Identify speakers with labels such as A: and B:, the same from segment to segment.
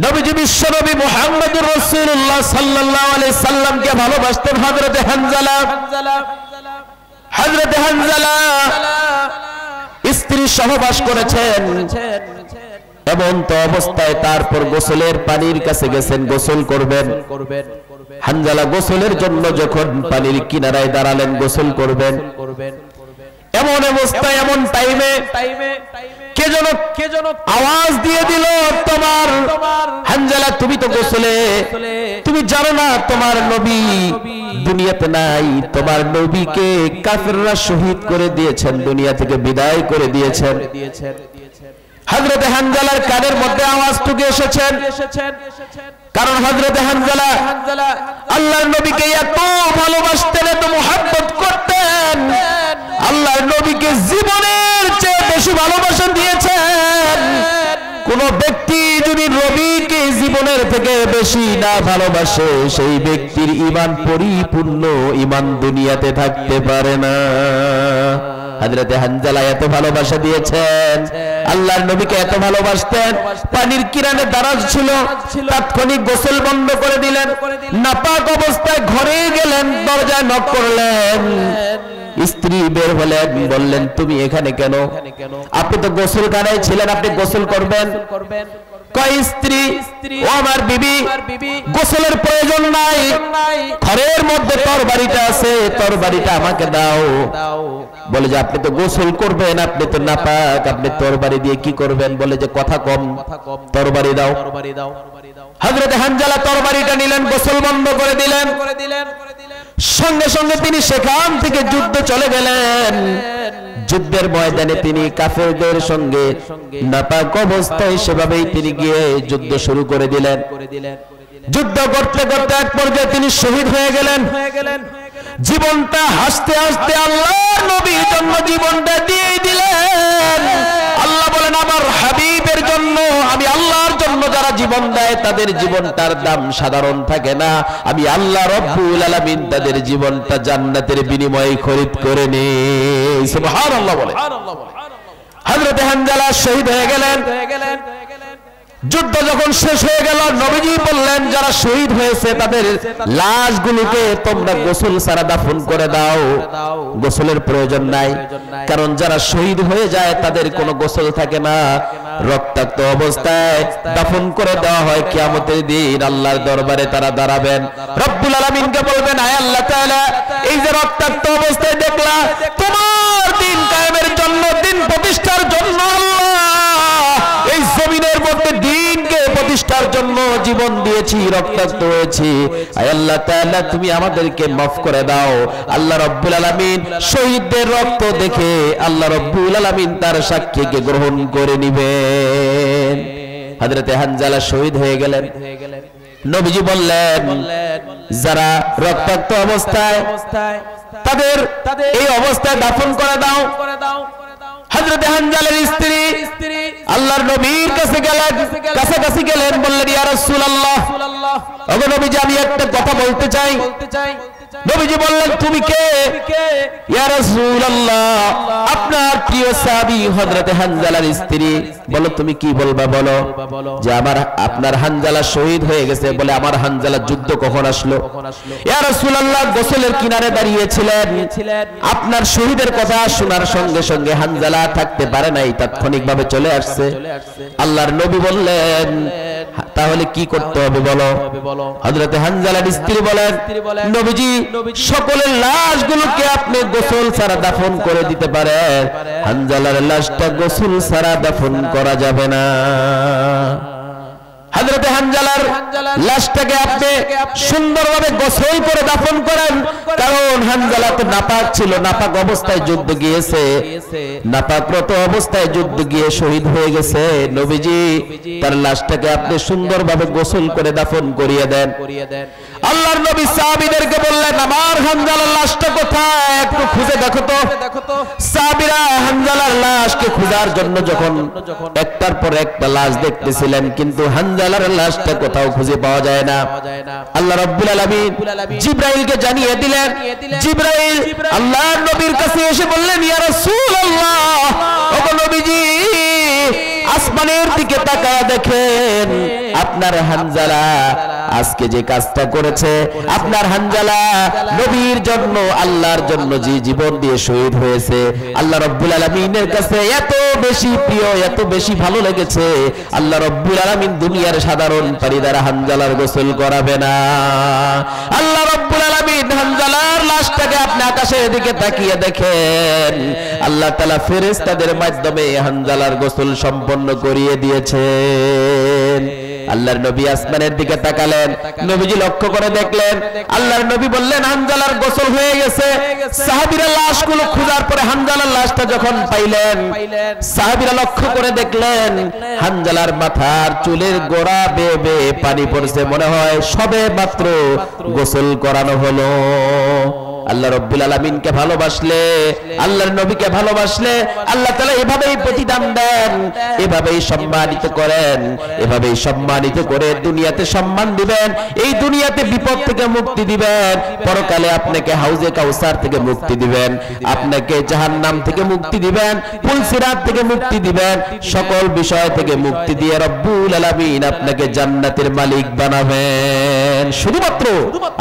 A: নবীজি বিশ্বনবী মুহাম্মদুর রাসূলুল্লাহ সাল্লাল্লাহু আলাইহি সাল্লামকে ভালোবাসতেন হযরতে হানজালা। হযরতে হানজালা স্ত্রী সহবাস করেছেন, এমন তো অবস্থায় তারপর গোসলের পানির কাছে গেছেন, গোসল করবেন। হানজালা গোসলের জন্য যখন পানির কিনারায় দাঁড়ালেন, গোসল করবেন, এমন অবস্থায় এমন টাইমে কে যেন আওয়াজ দিয়ে দিল, তোমার হানজালা তুমি তো গোসলে, তুমি জানো না তোমার নবী দুনিয়াতে নাই, তোমার নবীকে কাফেররা শহীদ করে দিয়েছেন, দুনিয়া থেকে বিদায় করে দিয়েছেন। হযরতে হানজালার কানের মধ্যে আওয়াজটুকু এসেছেন, কারণ হযরতে হানজালা আল্লাহর নবীকে এত ভালোবাসতেন, এত মুহাব্বত করতেন, আল্লাহর নবীকে জীবনের চেয়ে বেশি ভালোবাসা দিয়েছেন। কোন ব্যক্তি যদি নবীকে জীবনের থেকে বেশি না ভালোবাসে, সেই ব্যক্তির ঈমান পরিপূর্ণ ঈমান দুনিয়াতে থাকতে পারে না। হযরতে হানজালা এত ভালোবাসা দিয়েছেন, আল্লাহর নবীকে এত ভালোবাসতেন, পানির কিনারে দাঁড়ানো ছিল, তাৎক্ষণিক গোসল বন্ধ করে দিলেন, নাপাক অবস্থায় ঘরে গেলেন, দরজায় নক করলেন। স্ত্রী বের হলেন, বললেন তুমি এখানে কেন? আপনি তো গোসলখানায় ছিলেন, আপনি গোসল করবেন। কয় স্ত্রী, ও আমার বিবি, গোসলের প্রয়োজন নাই, ঘরের মধ্যে তরবারিটা আছে, তরবারিটা আমাকে দাও। বলে যে আপনি তো গোসল করবেন, আপনি তো নাপাক, আপনি তরবারি দিয়ে কি করবেন? বলে যে কথা কম, তরবারি দাও। হযরতে হানজালা তরবারিটা নিলেন, গোসল বন্ধ করে দিলেন, সঙ্গে সঙ্গে তিনি সেখান থেকে যুদ্ধ চলে গেলেন। যুদ্ধের ময়দানে তিনি কাফেরদের সঙ্গে নাপাক অবস্থায় সেভাবেই তিনি গিয়ে যুদ্ধ শুরু করে দিলেন। যুদ্ধ করতে করতে এক পর্যায়ে তিনি শহীদ হয়ে গেলেন। জীবনটা হাসতে হাসতে আল্লাহর নবীর জন্য জীবনটা দিয়ে দিলেন। আল্লাহ বলেন, আমার হাবিবের জন্য, আমি আল্লাহর জন্য যারা জীবন দেয় তাদের জীবনটার দাম সাধারণ থাকে না। আমি আল্লাহ রব্বুল আলামিন তাদের জীবনটা জান্নাতের বিনিময়ে খরিদ করে নেই। সুবহানাল্লাহ বলে। হযরতে হানজালা শহীদ হয়ে গেলেন। যুদ্ধ যখন শেষ হয়ে গেল, নবীজি বললেন যারা শহীদ হয়েছে তাদের লাশগুলোকে তোমরা গোসল ছাড়া দাফন করে দাও। গোসলের প্রয়োজন নাই, কারণ যারা শহীদ হয়ে যায় তাদের কোনো গোসল থাকে না, রক্তাক্ত অবস্থায় দাফন করে দেওয়া হয়। কিয়ামতের দিন আল্লাহর দরবারে তারা দাঁড়াবেন, রব্বুল আলামিনকে বলবেন, আয় আল্লাহ তাআলা, এই যে রক্তাক্ত অবস্থায় দেখলা, তোমার দিন কায়েমের জন্য, দিন প্রতিষ্ঠার জন্য এই জমিনের মধ্যে দিনকে প্রতিষ্ঠার জন্য জীবন দিয়েছি, রক্তাক্ত হয়েছি, আয় আল্লাহ তাআলা তুমি আমাদেরকে মাফ করে দাও। আল্লাহ রাব্বুল আলামিন শহীদদের রক্ত দেখে আল্লাহ রাব্বুল আলামিন তার সাক্ষীকে গ্রহণ করে নেবেন। হযরতে হানজালা শহীদ হয়ে গেলেন। নবীজি বললেন যারা রক্তাক্ত অবস্থায় তাদের এই অবস্থায় দাফন করে দাও। হযরতে হানজালার স্ত্রী আল্লাহর নবীর কাছে গেলেন, কাছাকাছি গেলেন, বললেন ইয়া রাসূলুল্লাহ, ওগো নবীজি আমি একটা কথা বলতে চাই। নবীজি বললেন তুমি কে? ইয়া রাসূলুল্লাহ, আপনার প্রিয় সাহাবী হযরতে হানজালার স্ত্রী। বলো তুমি কি বলবা? বলো যে আপনার হানজালা শহীদ হয়ে গেছে। বলে আমার হানজালা যুদ্ধ কখন আসলো? ইয়া রাসূলুল্লাহ, গোসলের কিনারে দাঁড়িয়েছিলেন, আপনার শহীদের কথা শোনার সঙ্গে সঙ্গে হানজালা থাকতে পারে নাই, তাৎক্ষণিকভাবে চলে আসছে। আল্লাহর নবী বললেন তাহলে কি করতে হবে বলো? হযরতে হানজালার স্ত্রী বলেন, নবীজি সকলের লাশগুলোকে আপনি গোসল ছাড়া দাফন করে দিতে পারেন, হানজালার লাশটা গোসল ছাড়া দাফন করা যাবে না। হযরতে হানজালার লাশটাকে আপনি সুন্দরভাবে গোসল করে দাফন করেন, কারণ হানজালা তো নাপাক ছিল, নাপাক অবস্থায় যুদ্ধ গিয়েছে, নাপাকরত অবস্থায় যুদ্ধ গিয়ে শহীদ হয়ে গেছে। নবীজি তার লাশটাকে আপনি সুন্দরভাবে গোসল করে দাফন করিয়ে দেন। আল্লাহর নবী সাহাবীদেরকে বললেন আমার হানজালার লাশটা কোথায়, একটু খুঁজে দেখো তো। সাহাবীরা হানজালার লাশকে খোঁজার জন্য যখন একটার পর একটা লাশ দেখতেছিলেন, কিন্তু হানজালার লাশটা কোথাও খুঁজে পাওয়া যায় না। আল্লাহ রাব্বুল আলামিন জিবরাইলকে জানিয়ে দিলেন। জিবরাইল আল্লাহর নবীর কাছে এসে বললেন ইয়া রাসূলুল্লাহ, ওগো নবীজি আসমানের দিকে তাকায় দেখেন আপনার হানজালা আজকে যে কাজটা করেছে, আপনার হানজালা নবীর জন্য আল্লাহর জন্য যে জীবন দিয়ে শহীদ হয়েছে, আল্লাহ রাব্বুল আলামিনের কাছে এত বেশি প্রিয়, এত বেশি ভালো লেগেছে, আল্লাহ রাব্বুল আলামিন দুনিয়ার সাধারণ পানি দ্বারা হানজালার গোসল করাবে না। আল্লাহ রাব্বুল আলামিন হানজালার লাশটাকে আপনি আকাশের দিকে তাকিয়ে দেখেন, আল্লাহ তাআলা ফেরেশতাদের মাধ্যমে হানজালার গোসল সম্পন্ন করিয়ে দিয়েছেন। আল্লাহর নবী আসমানের দিকে তাকালেন, নবীজি লক্ষ্য করে দেখলেন, আল্লাহর নবী বললেন হানজালার গোসল হয়ে গেছে। সাহাবীরা লাশগুলো খোঁজার পরে হানজালার লাশটা যখন পাইলেন, সাহাবীরা লক্ষ্য করে দেখলেন হানজালার মাথার চুলের গোড়া বেয়ে বেয়ে পানি পড়ছে, মনে হয় সবে মাত্র গোসল করানো হলো। আল্লাহ রাব্বুল আলামিনকে ভালোবাসলে, আল্লাহর নবীকে ভালোবাসলে আল্লাহ তাআলা এভাবেই প্রতিদান দেন, এভাবেই সম্মানিত করেন, এভাবেই সম্মানিত করে দুনিয়াতে সম্মান দিবেন, এই দুনিয়াতে বিপদ থেকে মুক্তি দিবেন, পরকালে আপনাকে হাউজে কাউসার থেকে মুক্তি দিবেন, আপনাকে জাহান্নাম থেকে মুক্তি দিবেন, পুলসিরাত থেকে মুক্তি দিবেন, সকল বিষয় থেকে মুক্তি দিয়ে রব্বুল আলামিন আপনাকে জান্নাতের মালিক বানাবেন। শুধুমাত্র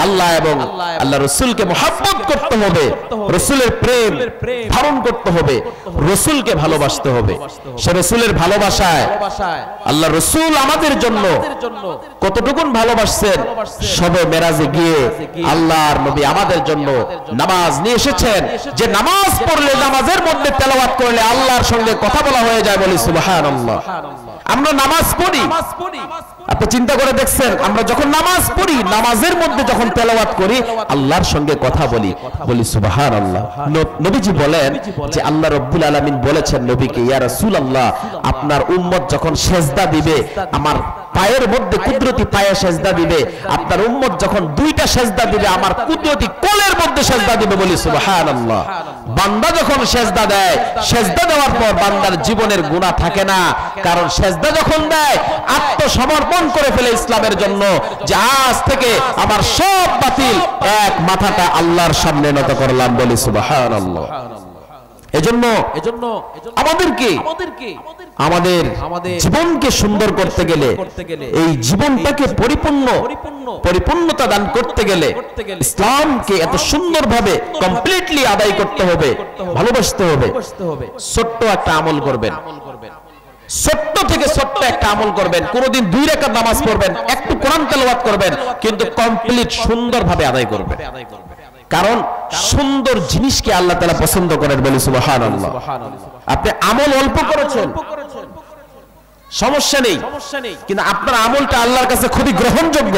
A: আল্লাহ এবং আল্লাহ রাসূলকে মুহাব্বত করতে হবে, রাসূলের প্রেম ধারণ করতে হবে, রাসূলকে ভালোবাসতে হবে। সে রাসূলের ভালোবাসায় আল্লাহ রাসূল আমাদের জন্য কতটুকু ভালোবাসছেন, শবে মেরাজে গিয়ে আল্লাহর নবী আমাদের জন্য নামাজ নিয়ে এসেছেন, যে নামাজ পড়লে, নামাজের মধ্যে তেলাওয়াত করলে আল্লাহর সঙ্গে কথা বলা হয়ে যায়, বলি সুবহানাল্লাহ। আমরা নামাজ পড়ি, আপনি চিন্তা করে দেখছেন, আমরা যখন নামাজ পড়ি, নামাজের মধ্যে যখন তেলাওয়াত করি, আল্লাহর সঙ্গে কথা বলি, বলি সুবহানাল্লাহ। নবীজি বলেন যে আল্লাহ রাব্বুল আলামিন বলেছেন নবীকে, ইয়া রাসূলুল্লাহ, আপনার উম্মত যখন সেজদা দিবে, আমার পায়ের মধ্যে কুদরতি পায়ে সেজদা দিবে, আপনার উম্মত যখন দুইটা সেজদা দিবে, আমার কুদরতি কোলের মধ্যে সেজদা দিবে, বলি সুবহানাল্লাহ। বান্দা যখন সেজদা দেয়, সেজদা দেওয়ার পর বান্দার জীবনের গুনাহ থাকে না, কারণ সেজদা যখন দেয় আত্মসমর্পণ করে ফেলে ইসলামের জন্য, যে আজ থেকে আমার সব বাতিল, এক মাথাটা আল্লাহর সামনে নত করলাম, বলি সুবহানাল্লাহ। এজন্য আমাদেরকে আমাদের জীবনকে সুন্দর করতে গেলে, এই জীবনটাকে পরিপূর্ণতা দান করতে গেলে ইসলামকে এত সুন্দরভাবে কমপ্লিটলি আদায় করতে হবে, ভালোবাসতে হবে। ছোট্ট একটা আমল করবেন, ছোট্ট থেকে ছোট্ট একটা আমল করবেন, কোনদিন 2 রাকাত নামাজ পড়বেন, একটু কোরআন তেলাওয়াত করবেন, কিন্তু কমপ্লিট সুন্দরভাবে আদায় করবেন, কারণ সুন্দর জিনিসকে আল্লাহ তাআলা পছন্দ করেন, বলি সুবহানাল্লাহ। আপনি আমল অল্প করেছেন, সমস্যা নেই, কিন্তু আপনার আমলটা আল্লাহর কাছে খুবই গ্রহণযোগ্য,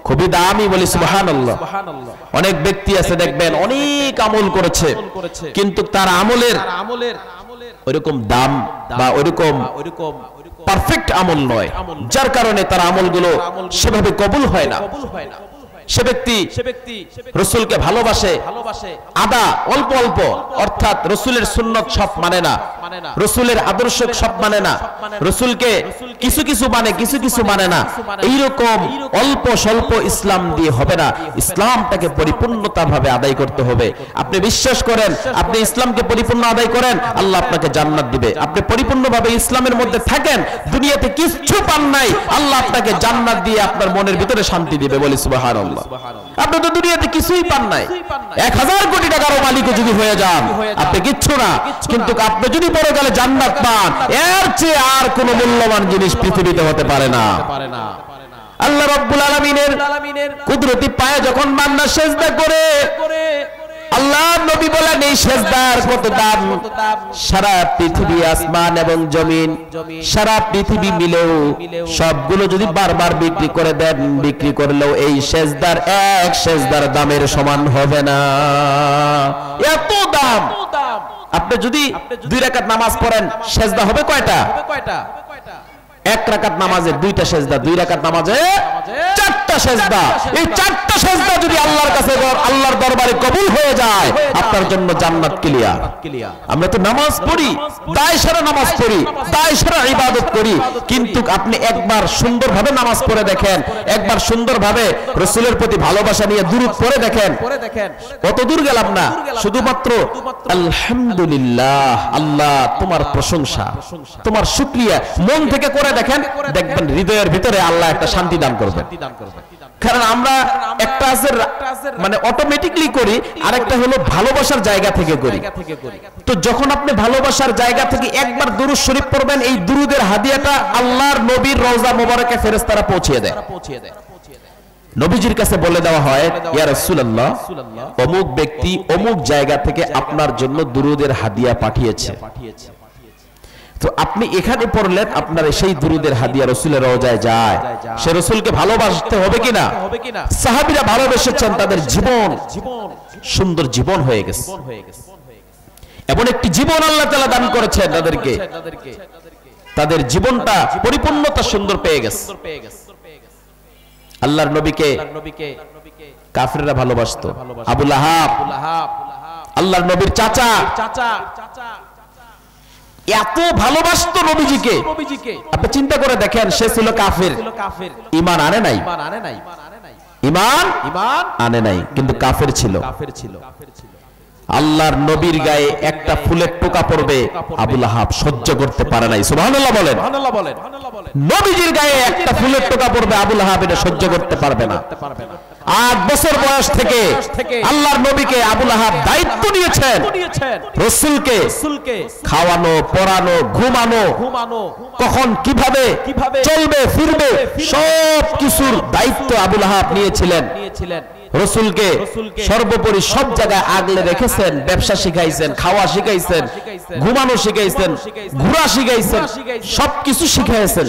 A: খুবই দামি, বলি সুবহানাল্লাহ। অনেক ব্যক্তি আছে দেখবেন অনেক আমল করেছে, কিন্তু তার আমলের ওইরকম দাম বা ওইরকম পারফেক্ট আমল নয়, যার কারণে তার আমলগুলো সেভাবে কবুল হয় না। সে ব্যক্তি রাসূলকে ভালোবাসে আদা অল্প অল্প, অর্থাৎ রাসূলের সুন্নাত সব মানে না, রাসূলের আদর্শ সব মানে না, রাসূলকে কিছু কিছু মানে, কিছু কিছু মানে না, এইরকম অল্প স্বল্প ইসলাম দিয়ে হবে না, ইসলামটাকে পরিপূর্ণতা ভাবে আদায় করতে হবে। আপনি বিশ্বাস করেন, আপনি ইসলামকে পরিপূর্ণ আদায় করেন, আল্লাহ আপনাকে জান্নাত দিবে। আপনি পরিপূর্ণভাবে ইসলামের মধ্যে থাকেন, দুনিয়াতে কিছু পান নাই, আল্লাহ আপনাকে জান্নাত দিয়ে আপনার মনের ভিতরে শান্তি দিবে, বলি সুবহানাল্লাহ। আপনি তো দুনিয়াতে কিছুই পান নাই, 1000 কোটি টাকার মালিকও যদি হয়ে যান, আপনি কিচ্ছু না, কিন্তু আপনি যদি পরকালে জান্নাত পান, এর চেয়ে আর কোনো মূল্যবান জিনিস পৃথিবীতে হতে পারে না। আল্লাহ রাব্বুল আলামিনের কুদরতি পায়ে যখন বান্দা সেজদা করে, আল্লাহ নবী বলেন এই সেজদার কত দাম, সারা পৃথিবী, আসমান এবং জমিন, সারা পৃথিবী মিলেও সবগুলো যদি বারবার বিক্রি করে দেন, বিক্রি করলেও এই সেজদার এক সেজদার দামের সমান হবে না, এত দাম। আপনি যদি 2 রাকাত নামাজ পড়েন, সেজদা হবে কয়টা? 1 রাকাত নামাজে 2টা সেজদা, 2 রাকাত নামাজে 4টা সেজদা। এই 4টা সেজদা যদি আল্লাহর কাছে, আল্লাহর দরবারে কবুল হয়ে যায়, আপনার জন্য জান্নাত ক্লিয়ার। আমরা তো নামাজ পড়ি, দায় সারা নামাজ পড়ি, দায় সারা ইবাদত করি, কিন্তু আপনি একবার সুন্দরভাবে নামাজ পড়ে দেখেন, একবার সুন্দরভাবে রাসূলের প্রতি ভালোবাসা নিয়ে দুরূদ পড়ে দেখেন, কত দূর গেলাম না। শুধুমাত্র আলহামদুলিল্লাহ, আল্লাহ তোমার প্রশংসা, তোমার শুকরিয়া মন থেকে করে করে দেখেন, দেখবেন হৃদয়ের ভিতরে আল্লাহ একটা শান্তি দান করবেন। কারণ আমরা একটা আছে মানে অটোমেটিকলি করি, আর একটা হলো ভালোবাসার জায়গা থেকে করি। তো যখন আপনি ভালোবাসার জায়গা থেকে একবার দুরূদ শরীফ পড়বেন, এই দুরূদের হাদিয়াটা আল্লাহর নবীর রওজা মোবারকে ফেরেশতারা পৌঁছিয়ে দেয়। নবীজির কাছে বলে দেওয়া হয়, ইয়া রাসূলুল্লাহ, অমুক ব্যক্তি অমুক জায়গা থেকে আপনার জন্য দুরূদের হাদিয়া পাঠিয়েছে। তো আপনি এখানে পড়লেন, আপনার সেই দুরূদের হাদিয়া রাসূলের রওজায় যায়। সে রাসূলকে ভালোবাসতে হবে কিনা? সাহাবীরা ভালোবেসেছেন, তাদের জীবন সুন্দর জীবন হয়ে গেছে। এমন একটি জীবন আল্লাহ তাআলা দান করেছেন তাদেরকে, তাদের জীবনটা পরিপূর্ণতা সুন্দর পেয়ে গেছে। আল্লাহর নবীকে কাফিররা ভালোবাসতো। আবু লাহাব, আল্লাহর নবীর চাচা, এত ভালোবাসতো নবীজিকে। আপনি চিন্তা করে দেখেন, সে ছিল কাফির, ঈমান আনে নাই, ঈমান আনে নাই, কিন্তু কাফির ছিল। আল্লাহর নবীর গায়ে একটা ফুলের টোকা পড়বে, আবু লাহাব সহ্য করতে পারে নাই। সুবহানাল্লাহ বলেন। নবীজির গায়ে একটা ফুলের টোকা পড়বে, আবু লাহাব এটা সহ্য করতে পারবে না। 8 বছর বয়স থেকে আল্লাহর নবীকে আবু লাহাব দায়িত্ব নিয়েছেন, রাসূলকে খাওয়ানো, পড়ানো, ঘুমানো, কখন কিভাবে চলবে ফিরবে সব কিছুর দায়িত্ব আবু লাহাব নিয়েছিলেন। রাসূলকে সর্বোপরি সব জায়গায় আগলে রেখেছেন, ব্যবসা শিখাইছেন, খাওয়া শিখাইছেন, ঘুমানো শিখাইছেন, ঘোরা শিখাইছেন, সবকিছু শিখাইছেন,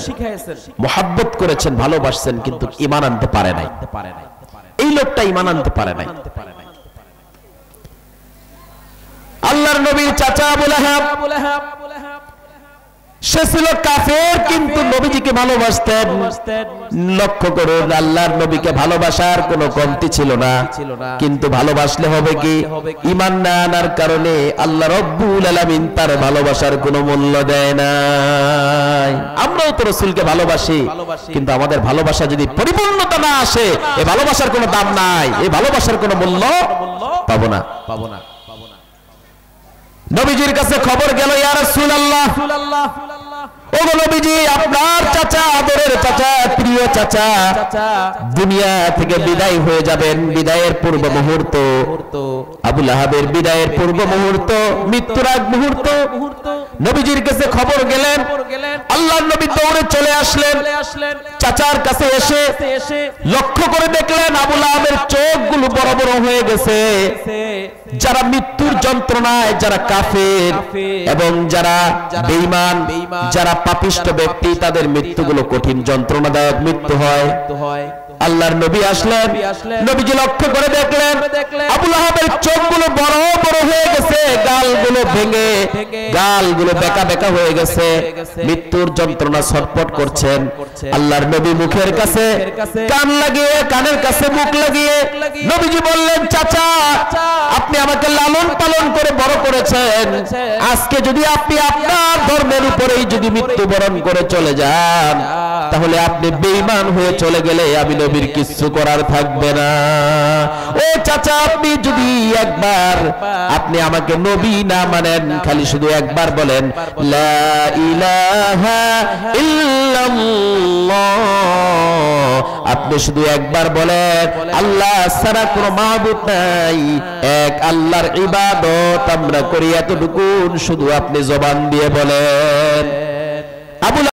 A: মুহাব্বত করেছেন, ভালোবাসছেন, কিন্তু ঈমান আনতে পারে নাই। এই লোকটা ঈমান আনতে পারে নাই। আল্লাহর নবীর চাচা আবু লাহাব, সে ছিল কাফের, কিন্তু নবীজিকে ভালোবাসতেন। লক্ষ্য করুন, আল্লাহর নবীকে ভালোবাসার কোনো কমতি ছিল না, কিন্তু ভালোবাসলে হবে কি? ঈমান না আনার কারণে আল্লাহ রব্বুল আলামিন তার ভালোবাসার কোনো মূল্য দেয় না। আমরাও তো রাসূলকে ভালোবাসি, কিন্তু আমাদের ভালোবাসা যদি পরিপূর্ণতা না আসে, এই ভালোবাসার কোনো দাম নাই, এই ভালোবাসার কোনো মূল্য পাবো না। নবীজির কাছে খবর গেল, ইয়া রাসূলুল্লাহ, ওগো নবীজি, আপনার চাচা, আদরের চাচা, প্রিয় চাচা দুনিয়া থেকে বিদায় হয়ে যাবেন। বিদায়ের পূর্ব মুহূর্ত, আবু লাহাবের বিদায়ের পূর্ব মুহূর্ত, মৃত্যুর আগ মুহূর্ত, নবীজির কাছে খবর গেলেন। আল্লাহর নবী দৌড়ে চলে আসলেন, চাচার কাছে এসে লক্ষ্য করে দেখলেন আবু লাহাবের চোখগুলো বড় বড় হয়ে গেছে। যারা মৃত্যুর যন্ত্রণায়, যারা কাফের এবং যারা বেঈমান, যারা পাপিষ্ঠ ব্যক্তি, তাদের মৃত্যুগুলো কঠিন যন্ত্রণাদায়ক মৃত্যু হয়। আল্লাহর নবী আসলেন, নবীজি লক্ষ্য করে দেখলেন আবু লাহাবের চোখগুলো বড় বড় হয়ে গেছে, গালগুলো ভেঙে, গালগুলো বেঁকা বেঁকা হয়ে গেছে, মৃত্যুর যন্ত্রণা ছটফট করছেন। আল্লাহর নবী মুখের কাছে কান লাগিয়ে, কানের কাছে মুখ লাগিয়ে নবীজি বললেন, চাচা, আপনি আমাকে লালন পালন করে বড় করেছেন, আজকে যদি আপনি আপনার ধর্মের উপরেই যদি মৃত্যুবরণ করে চলে যান, তাহলে আপনি বেঈমান হয়ে চলে গেলে আমি নবীর কিছু করার থাকবে না। ও চাচা, আপনি যদি একবার, আপনি আমাকে নবী না মানেন, খালি শুধু একবার বলেন লা ইলাহা ইল্লাল্লাহ, আপনি শুধু একবার বলেন আল্লাহ ছাড়া কোনো মাবুদ নাই, এক আল্লাহর ইবাদত আমরা করি, এতটুকু শুধু আপনি জবান দিয়ে বলেন।